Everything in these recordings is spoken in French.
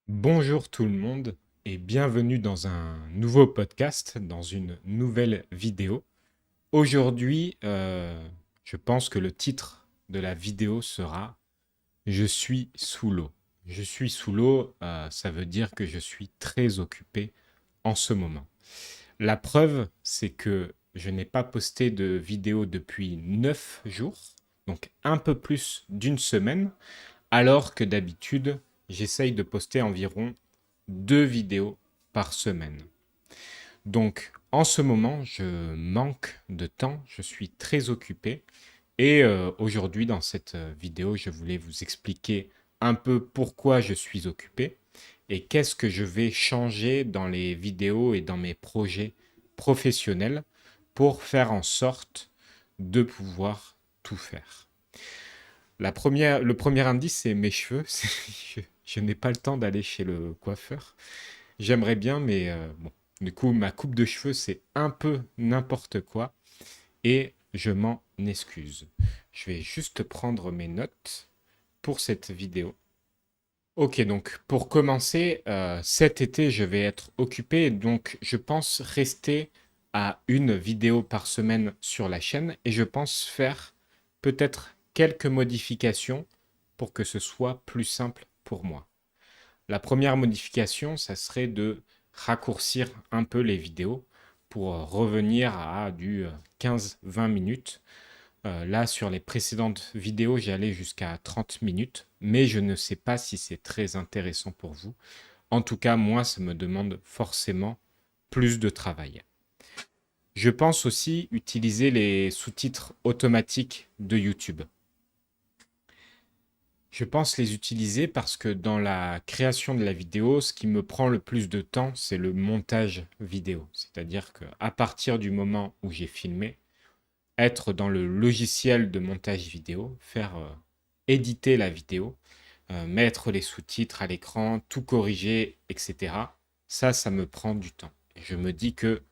Bonjour tout le monde et bienvenue dans un nouveau podcast, dans une nouvelle vidéo. Aujourd'hui, je pense que le titre de la vidéo sera Je suis sous l'eau. Je suis sous l'eau, ça veut dire que je suis très occupé en ce moment. La preuve, c'est que je n'ai pas posté de vidéo depuis 9 jours, donc un peu plus d'une semaine, alors que d'habitude, j'essaye de poster environ 2 vidéos par semaine. Donc en ce moment, je manque de temps, je suis très occupé et aujourd'hui dans cette vidéo, je voulais vous expliquer un peu pourquoi je suis occupé et qu'est-ce que je vais changer dans les vidéos et dans mes projets professionnels pour faire en sorte de pouvoir tout faire. Le premier indice, c'est mes cheveux. Je n'ai pas le temps d'aller chez le coiffeur. J'aimerais bien, mais bon. Du coup, ma coupe de cheveux, c'est un peu n'importe quoi et je m'en excuse. Je vais juste prendre mes notes pour cette vidéo. Ok, donc pour commencer, cet été, je vais être occupé, donc je pense rester à une vidéo par semaine sur la chaîne et je pense faire peut-être quelques modifications pour que ce soit plus simple pour moi. La première modification, ça serait de raccourcir un peu les vidéos pour revenir à du 15-20 minutes. Là, sur les précédentes vidéos, j'allais jusqu'à 30 minutes, mais je ne sais pas si c'est très intéressant pour vous. En tout cas, moi, ça me demande forcément plus de travail. Je pense aussi utiliser les sous-titres automatiques de YouTube. Je pense les utiliser parce que dans la création de la vidéo, ce qui me prend le plus de temps, c'est le montage vidéo. C'est-à-dire qu'à partir du moment où j'ai filmé, être dans le logiciel de montage vidéo, faire éditer la vidéo, mettre les sous-titres à l'écran, tout corriger, etc. Ça me prend du temps. Et je me dis que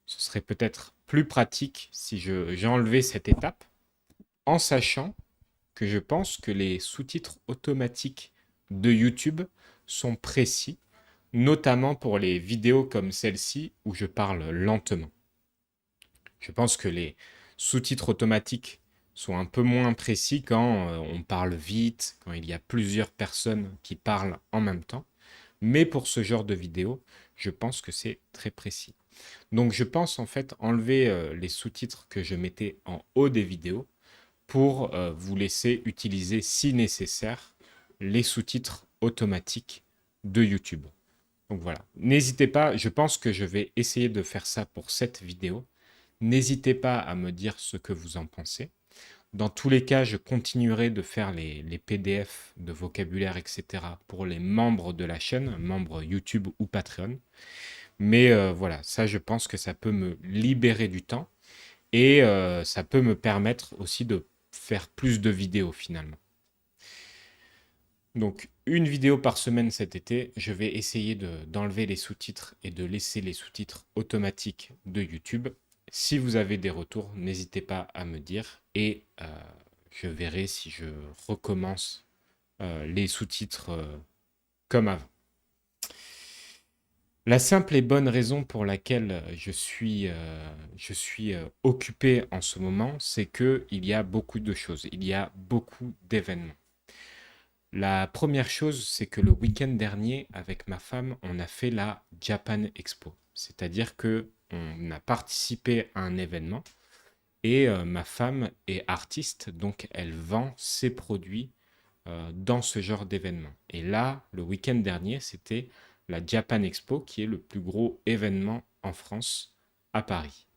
ce serait peut-être plus pratique si j'enlevais cette étape en sachant que je pense que les sous-titres automatiques de YouTube sont précis, notamment pour les vidéos comme celle-ci où je parle lentement. Je pense que les sous-titres automatiques sont un peu moins précis quand on parle vite, quand il y a plusieurs personnes qui parlent en même temps. Mais pour ce genre de vidéo, je pense que c'est très précis. Donc je pense en fait enlever les sous-titres que je mettais en haut des vidéos pour vous laisser utiliser, si nécessaire, les sous-titres automatiques de YouTube. Donc voilà, n'hésitez pas, je pense que je vais essayer de faire ça pour cette vidéo. N'hésitez pas à me dire ce que vous en pensez. Dans tous les cas, je continuerai de faire les PDF de vocabulaire, etc. pour les membres de la chaîne, membres YouTube ou Patreon. Mais voilà, ça, je pense que ça peut me libérer du temps et ça peut me permettre aussi de faire plus de vidéos finalement. Donc, une vidéo par semaine cet été, je vais essayer d'enlever les sous-titres et de laisser les sous-titres automatiques de YouTube. Si vous avez des retours, n'hésitez pas à me dire et je verrai si je recommence les sous-titres comme avant. La simple et bonne raison pour laquelle je suis occupé en ce moment, c'est qu'il y a beaucoup de choses, il y a beaucoup d'événements. La première chose, c'est que le week-end dernier, avec ma femme, on a fait la Japan Expo. C'est-à-dire que on a participé à un événement et ma femme est artiste, donc elle vend ses produits dans ce genre d'événement. Et là, le week-end dernier, c'était la Japan Expo, qui est le plus gros événement en France, à Paris.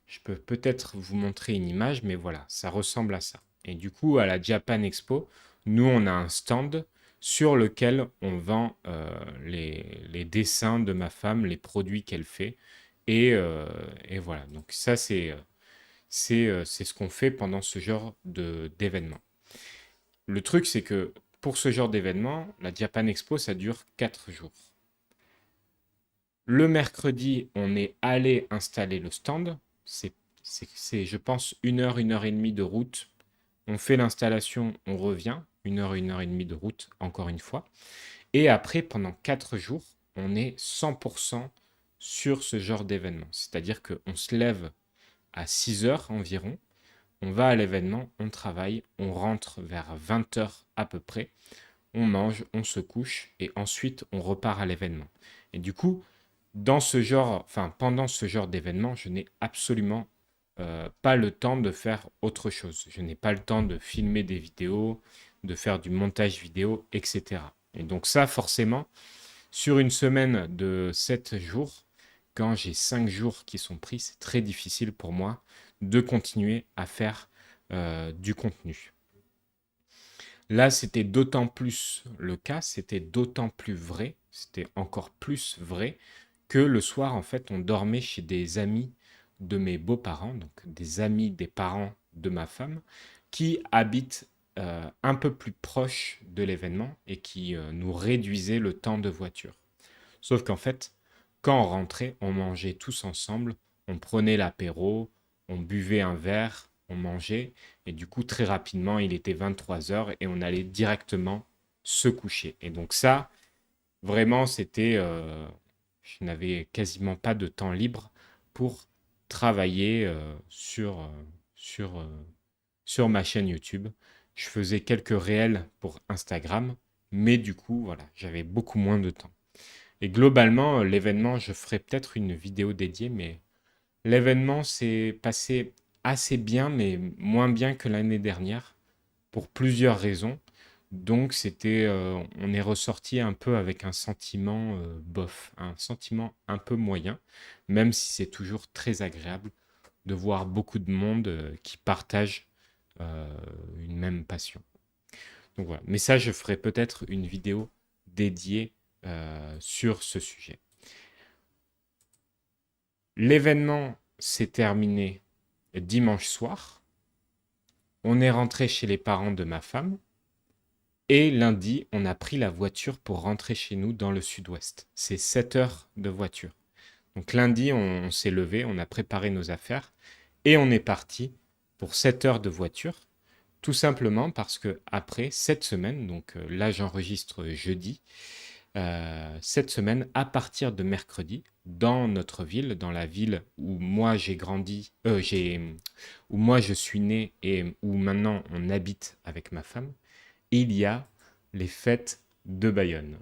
Je peux peut-être vous montrer une image, mais voilà, ça ressemble à ça. Et du coup, à la Japan Expo, nous, on a un stand sur lequel on vend les dessins de ma femme, les produits qu'elle fait. Et voilà, donc ça, c'est ce qu'on fait pendant ce genre d'événement. Le truc, c'est que pour ce genre d'événement, la Japan Expo, ça dure 4 jours. Le mercredi, on est allé installer le stand. C'est, je pense, une heure et demie de route. On fait l'installation, on revient. Une heure et demie de route, encore une fois. Et après, pendant 4 jours, on est 100% sur ce genre d'événement. C'est-à-dire qu'on se lève à 6 heures environ, on va à l'événement, on travaille, on rentre vers 20 heures à peu près, on mange, on se couche et ensuite on repart à l'événement. Et du coup, pendant ce genre d'événement, je n'ai absolument pas le temps de faire autre chose. Je n'ai pas le temps de filmer des vidéos, de faire du montage vidéo, etc. Et donc ça, forcément, sur une semaine de 7 jours, quand j'ai 5 jours qui sont pris, c'est très difficile pour moi de continuer à faire du contenu. Là, c'était d'autant plus le cas, c'était d'autant plus vrai, c'était encore plus vrai que le soir, en fait, on dormait chez des amis de mes beaux-parents, donc des amis des parents de ma femme, qui habitent un peu plus proche de l'événement et qui nous réduisaient le temps de voiture. Sauf qu'en fait, quand on rentrait, on mangeait tous ensemble, on prenait l'apéro, on buvait un verre, on mangeait, et du coup, très rapidement, il était 23 heures et on allait directement se coucher. Et donc ça, vraiment, je n'avais quasiment pas de temps libre pour travailler sur, euh, sur ma chaîne YouTube. Je faisais quelques réels pour Instagram, mais du coup, voilà, j'avais beaucoup moins de temps. Et globalement, l'événement, je ferai peut-être une vidéo dédiée, mais l'événement s'est passé assez bien, mais moins bien que l'année dernière, pour plusieurs raisons. Donc, on est ressorti un peu avec un sentiment bof, un sentiment un peu moyen, même si c'est toujours très agréable de voir beaucoup de monde qui partage euh, une même passion. Donc voilà. Mais ça, je ferai peut-être une vidéo dédiée sur ce sujet. L'événement s'est terminé dimanche soir. On est rentré chez les parents de ma femme. Et lundi, on a pris la voiture pour rentrer chez nous dans le sud-ouest. C'est 7 heures de voiture. Donc lundi, on s'est levé, on a préparé nos affaires et on est parti pour 7 heures de voiture. Tout simplement parce que après cette semaine, donc là j'enregistre jeudi, cette semaine, à partir de mercredi, dans notre ville, dans la ville où moi j'ai grandi, où moi je suis né et où maintenant on habite avec ma femme, il y a les fêtes de Bayonne.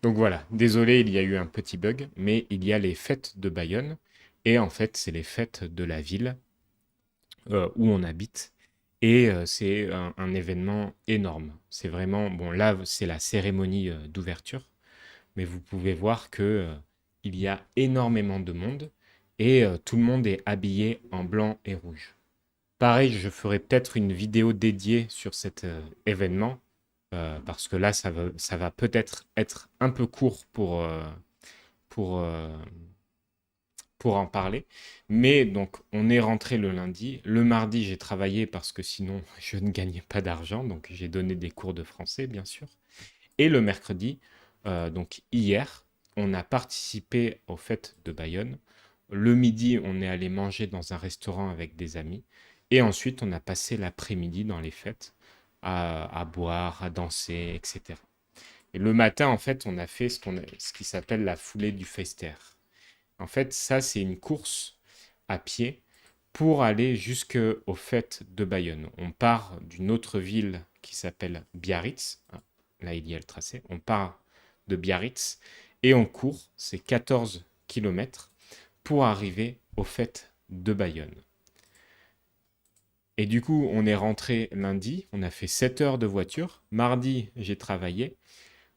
Donc voilà, désolé, il y a eu un petit bug, mais il y a les fêtes de Bayonne, et en fait c'est les fêtes de la ville où on habite. Et c'est un événement énorme. C'est vraiment, bon là c'est la cérémonie d'ouverture, mais vous pouvez voir que il y a énormément de monde et tout le monde est habillé en blanc et rouge. Pareil, je ferai peut-être une vidéo dédiée sur cet événement parce que là, ça va peut-être être un peu court pour, euh, pour en parler. Mais donc, on est rentré le lundi. Le mardi, j'ai travaillé parce que sinon, je ne gagnais pas d'argent. Donc, j'ai donné des cours de français, bien sûr. Et le mercredi, donc hier, on a participé aux fêtes de Bayonne. Le midi, on est allé manger dans un restaurant avec des amis. Et ensuite, on a passé l'après-midi dans les fêtes à boire, à danser, etc. Et le matin, en fait, on a fait ce qui s'appelle la foulée du Fester. En fait, ça, c'est une course à pied pour aller jusqu'aux fêtes de Bayonne. On part d'une autre ville qui s'appelle Biarritz. Ah, là, il y a le tracé. On part de Biarritz et on court, c'est 14 kilomètres pour arriver aux fêtes de Bayonne. Et du coup, on est rentré lundi, on a fait 7 heures de voiture. Mardi, j'ai travaillé.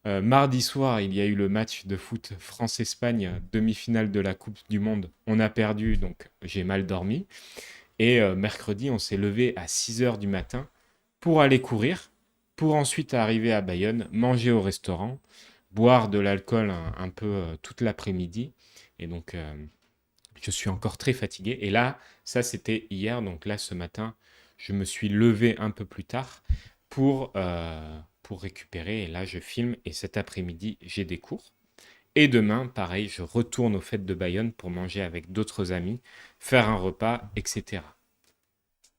Mardi soir, il y a eu le match de foot France-Espagne, demi-finale de la Coupe du Monde. On a perdu, donc j'ai mal dormi. Et mercredi, on s'est levé à 6 heures du matin pour aller courir, pour ensuite arriver à Bayonne, manger au restaurant, boire de l'alcool un peu toute l'après-midi. Et donc, je suis encore très fatigué. Et là, ça, c'était hier. Donc là, ce matin, je me suis levé un peu plus tard pour récupérer. Et là, je filme. Et cet après-midi, j'ai des cours. Et demain, pareil, je retourne aux fêtes de Bayonne pour manger avec d'autres amis, faire un repas, etc.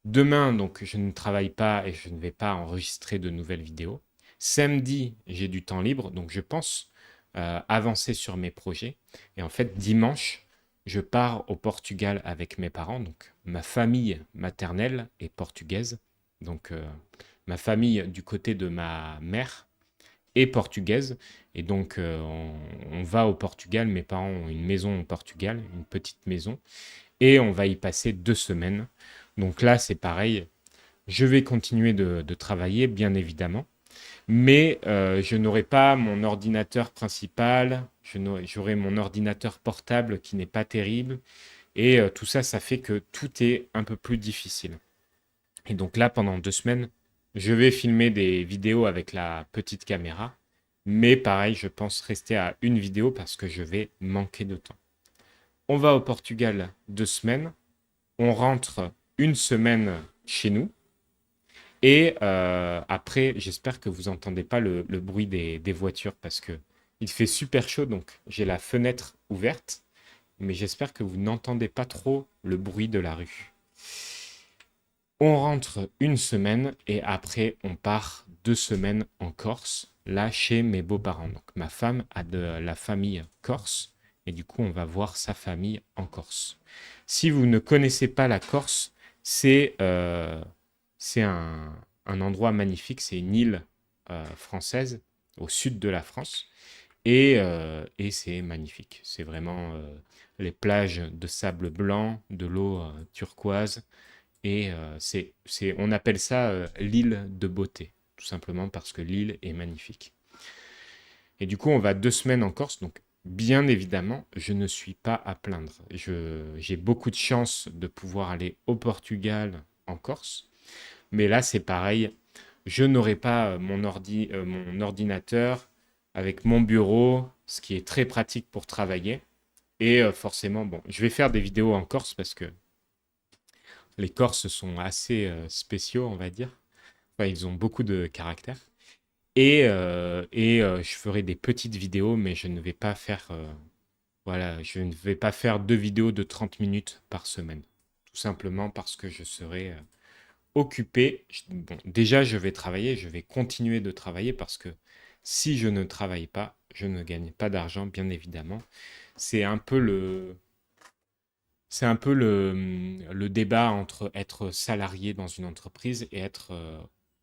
Demain, donc, je ne travaille pas et je ne vais pas enregistrer de nouvelles vidéos. Samedi, j'ai du temps libre, donc je pense avancer sur mes projets. Et en fait, dimanche, je pars au Portugal avec mes parents. Donc, ma famille maternelle est portugaise. Donc, ma famille du côté de ma mère est portugaise. Et donc, on va au Portugal. Mes parents ont une maison au Portugal, une petite maison. Et on va y passer 2 semaines. Donc là, c'est pareil. Je vais continuer de travailler, bien évidemment. Mais je n'aurai pas mon ordinateur principal. J'aurai mon ordinateur portable qui n'est pas terrible. Et tout ça, ça fait que tout est un peu plus difficile. Et donc là, pendant 2 semaines, je vais filmer des vidéos avec la petite caméra. Mais pareil, je pense rester à une vidéo parce que je vais manquer de temps. On va au Portugal 2 semaines. On rentre une semaine chez nous. Et après, j'espère que vous n'entendez pas le bruit des voitures parce que il fait super chaud, donc j'ai la fenêtre ouverte. Mais j'espère que vous n'entendez pas trop le bruit de la rue. On rentre une semaine et après on part 2 semaines en Corse, là chez mes beaux-parents. Donc ma femme a de la famille corse et du coup on va voir sa famille en Corse. Si vous ne connaissez pas la Corse, c'est un endroit magnifique, c'est une île française au sud de la France et c'est magnifique. C'est vraiment les plages de sable blanc, de l'eau turquoise. Et on appelle ça l'île de beauté, tout simplement parce que l'île est magnifique. Et du coup, on va 2 semaines en Corse, donc bien évidemment, je ne suis pas à plaindre. J'ai beaucoup de chance de pouvoir aller au Portugal, en Corse, mais là, c'est pareil, je n'aurai pas mon ordinateur avec mon bureau, ce qui est très pratique pour travailler. Et forcément, bon, je vais faire des vidéos en Corse parce que les Corses sont assez spéciaux, on va dire. Enfin, ils ont beaucoup de caractère. Et je ferai des petites vidéos, mais je ne vais pas faire, voilà, je ne vais pas faire 2 vidéos de 30 minutes par semaine. Tout simplement parce que je serai occupé. Bon, déjà, je vais travailler, je vais continuer de travailler parce que si je ne travaille pas, je ne gagne pas d'argent, bien évidemment. C'est un peu le, c'est un peu le débat entre être salarié dans une entreprise et être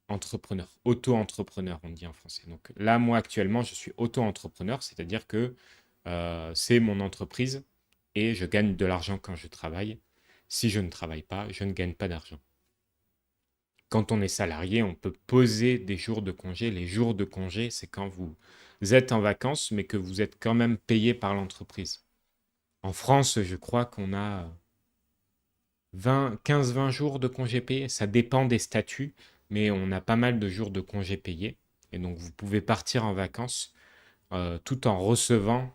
entrepreneur, auto-entrepreneur, on dit en français. Donc là, moi, actuellement, je suis auto-entrepreneur, c'est-à-dire que c'est mon entreprise et je gagne de l'argent quand je travaille. Si je ne travaille pas, je ne gagne pas d'argent. Quand on est salarié, on peut poser des jours de congé. Les jours de congé, c'est quand vous êtes en vacances, mais que vous êtes quand même payé par l'entreprise. En France, je crois qu'on a 15-20 jours de congés payés. Ça dépend des statuts, mais on a pas mal de jours de congés payés. Et donc, vous pouvez partir en vacances tout en recevant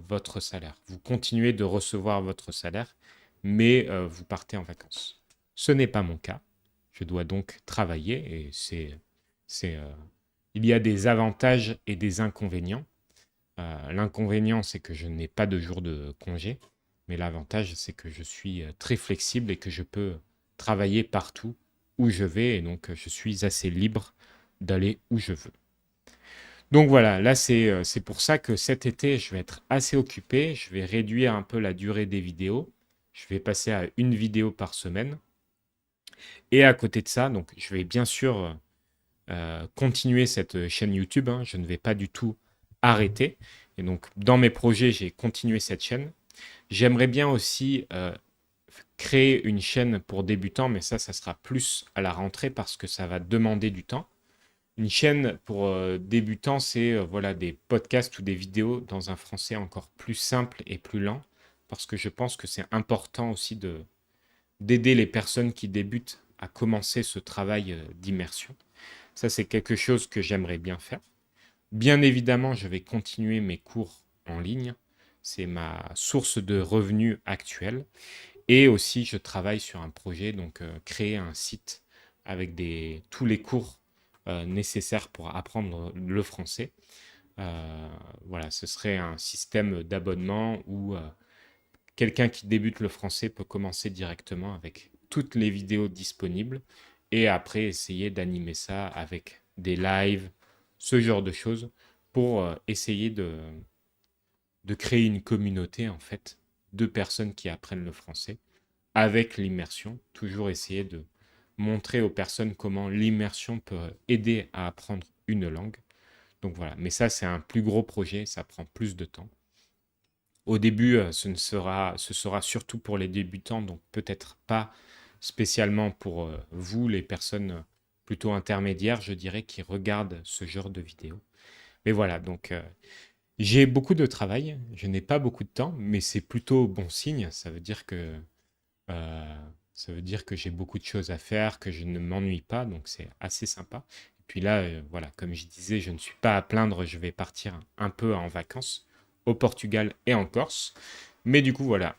votre salaire. Vous continuez de recevoir votre salaire, mais vous partez en vacances. Ce n'est pas mon cas. Je dois donc travailler et c'est, euh, il y a des avantages et des inconvénients. L'inconvénient, c'est que je n'ai pas de jour de congé, mais l'avantage, c'est que je suis très flexible et que je peux travailler partout où je vais, et donc je suis assez libre d'aller où je veux. Donc voilà, là c'est pour ça que cet été, je vais être assez occupé, je vais réduire un peu la durée des vidéos, je vais passer à une vidéo par semaine, et à côté de ça, donc je vais bien sûr continuer cette chaîne YouTube, hein, je ne vais pas du tout arrêter. Et donc, dans mes projets, j'ai continué cette chaîne. J'aimerais bien aussi créer une chaîne pour débutants, mais ça sera plus à la rentrée parce que ça va demander du temps. Une chaîne pour débutants, c'est voilà, des podcasts ou des vidéos dans un français encore plus simple et plus lent, parce que je pense que c'est important aussi d'aider les personnes qui débutent à commencer ce travail d'immersion. Ça, c'est quelque chose que j'aimerais bien faire. Bien évidemment, je vais continuer mes cours en ligne. C'est ma source de revenus actuelle. Et aussi, je travaille sur un projet, donc créer un site avec tous les cours nécessaires pour apprendre le français. Voilà, ce serait un système d'abonnement où quelqu'un qui débute le français peut commencer directement avec toutes les vidéos disponibles et après essayer d'animer ça avec des lives, ce genre de choses pour essayer de créer une communauté en fait de personnes qui apprennent le français avec l'immersion. Toujours essayer de montrer aux personnes comment l'immersion peut aider à apprendre une langue. Donc voilà, mais ça c'est un plus gros projet, ça prend plus de temps. Au début, ce sera surtout pour les débutants, donc peut-être pas spécialement pour vous, les personnes plutôt intermédiaires, je dirais, qui regardent ce genre de vidéos. Mais voilà, donc j'ai beaucoup de travail, je n'ai pas beaucoup de temps, mais c'est plutôt bon signe. Euh, Ça veut dire que j'ai beaucoup de choses à faire, que je ne m'ennuie pas, donc c'est assez sympa. Et puis là, voilà, comme je disais, je ne suis pas à plaindre, je vais partir un peu en vacances au Portugal et en Corse. Mais du coup, voilà,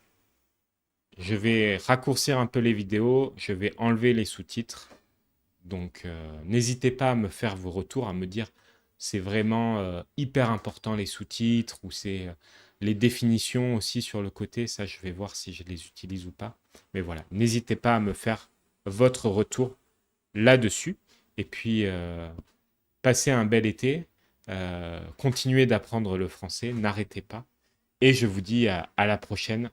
je vais raccourcir un peu les vidéos, je vais enlever les sous-titres. Donc, n'hésitez pas à me faire vos retours, à me dire c'est vraiment hyper important les sous-titres ou c'est les définitions aussi sur le côté. Ça, je vais voir si je les utilise ou pas. Mais voilà, n'hésitez pas à me faire votre retour là-dessus. Et puis, passez un bel été. Continuez d'apprendre le français, n'arrêtez pas. Et je vous dis à la prochaine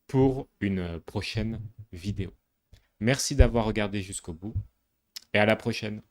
pour une prochaine vidéo. Merci d'avoir regardé jusqu'au bout et à la prochaine.